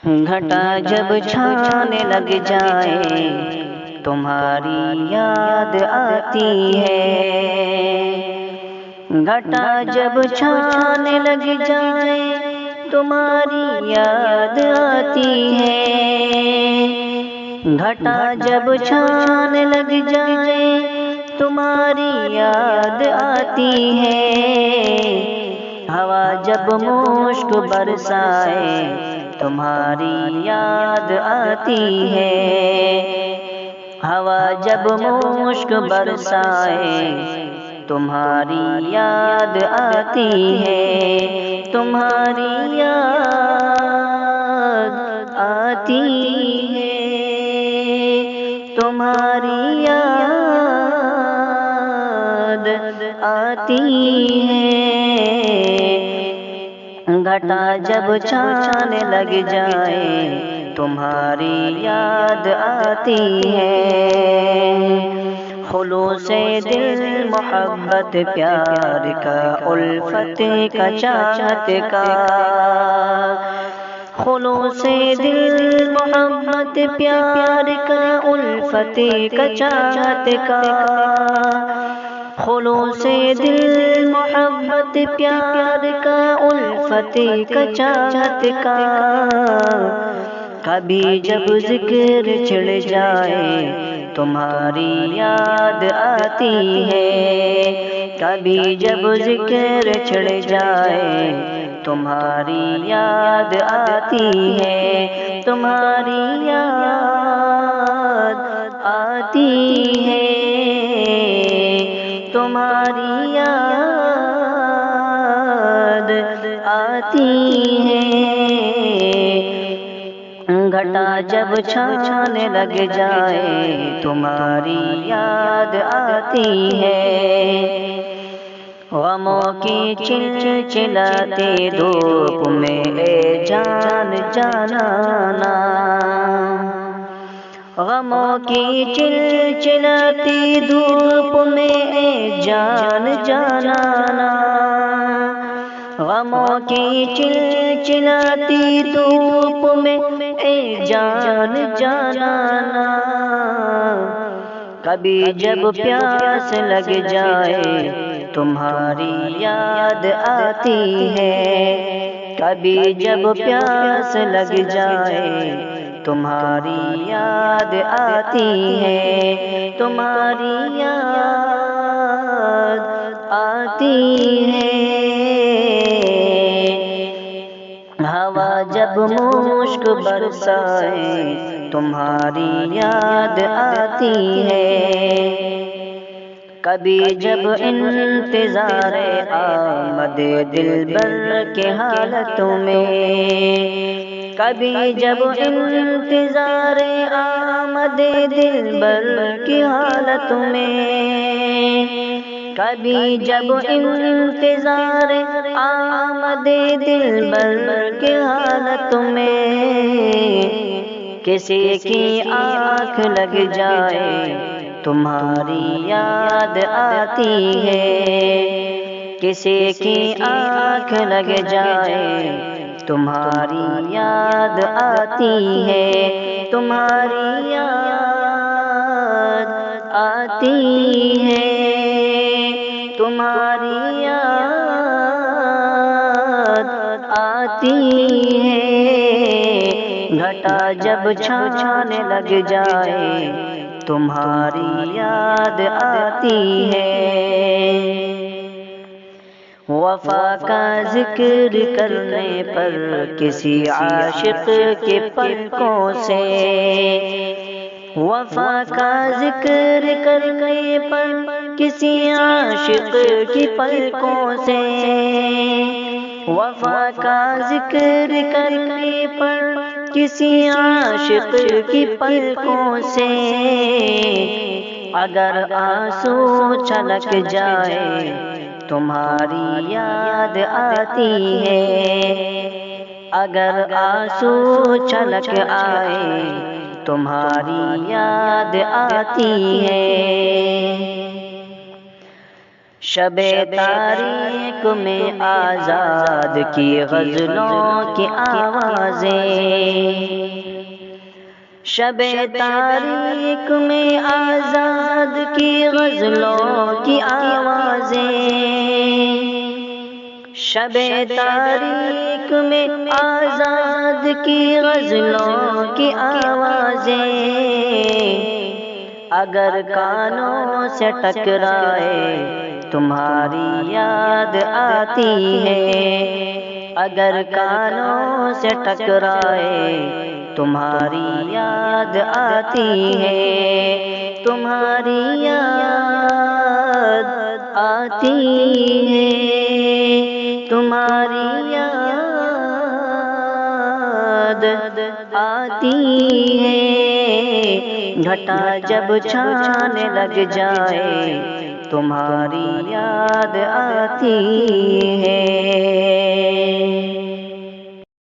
گھٹا جب چھانے لگ جائے تمہاری یاد آتی ہے، گھٹا جب چھانے لگ جائے تمہاری یاد آتی ہے، گھٹا جب چھانے لگ جائے تمہاری یاد آتی ہے، ہوا جب مشک برسائے تمہاری یاد آتی ہے، ہوا جب مشک برسائے تمہاری یاد آتی ہے، تمہاری یاد آتی ہے، تمہاری یاد آتی ہے، گھٹا جب چھانے لگ جائے تمہاری یاد آتی ہے، خلوص دل محبت پیار کا الفت کا چاہت کا، خلوص دل محبت پیار کا الفت کا چاہت کا، خلوص دل محبت پیار کا الفت کا چاہت کا، کبھی جب ذکر چھڑ جائے تمہاری یاد آتی ہے، کبھی جب ذکر چھڑ جائے تمہاری یاد آتی ہے، تمہاری یاد آتی ہے، تمہاری یاد آتی ہے، گھٹا جب چھانے لگ جائے تمہاری یاد آتی ہے، غموں کی چلچلاتے دھوپ میں اے جان جانانا، غموں کی چلچلاتی دھوپ میں اے جان جانانا، غموں کی چلچلاتی دھوپ میں اے جان جانانا، کبھی جب پیاس لگ جائے تمہاری یاد آتی ہے، کبھی جب پیاس لگ جائے تمہاری یاد آتی ہے، تمہاری یاد آتی ہے، ہوا جب مشک برسائے تمہاری یاد آتی ہے، کبھی جب انتظار آمد دلبر کے حالتوں میں، کبھی جب انتظار آمد دلبر کی حالت میں، کبھی جب انتظار آمد دلبر کی حالت میں، کسی کی آنکھ لگ جائے تمہاری یاد آتی ہے، کسی کی آنکھ لگ جائے تمہاری یاد آتی ہے، تمہاری یاد آتی ہے، تمہاری یاد آتی ہے، گھٹا جب چھانے لگ جائے تمہاری یاد آتی ہے، وفا کا ذکر کرنے پر کسی عاشق کے پلکوں سے، وفا کا ذکر کرنے پر کسی عاشق کی پلکوں سے، وفا کا ذکر کرنے پر کسی عاشق کی پلکوں سے، اگر آنسو چھلک جائے تمہاری یاد آتی ہے، اگر آنسو چھلک آئے تمہاری یاد آتی ہے، شب تاریک میں آزاد کی غزلوں کی آوازیں، شب تاریک میں آزاد کی غزلوں کی آوازیں، شب تاریک میں آزاد کی غزلوں کی آوازیں، اگر کانوں سے ٹکرائے تمہاری یاد آتی ہے، اگر کانوں سے ٹکرائے تمہاری یاد آتی ہے، تمہاری یاد آتی ہے، تمہاری یاد آتی ہے، گھٹا جب چھانے لگ جائے تمہاری یاد آتی ہے۔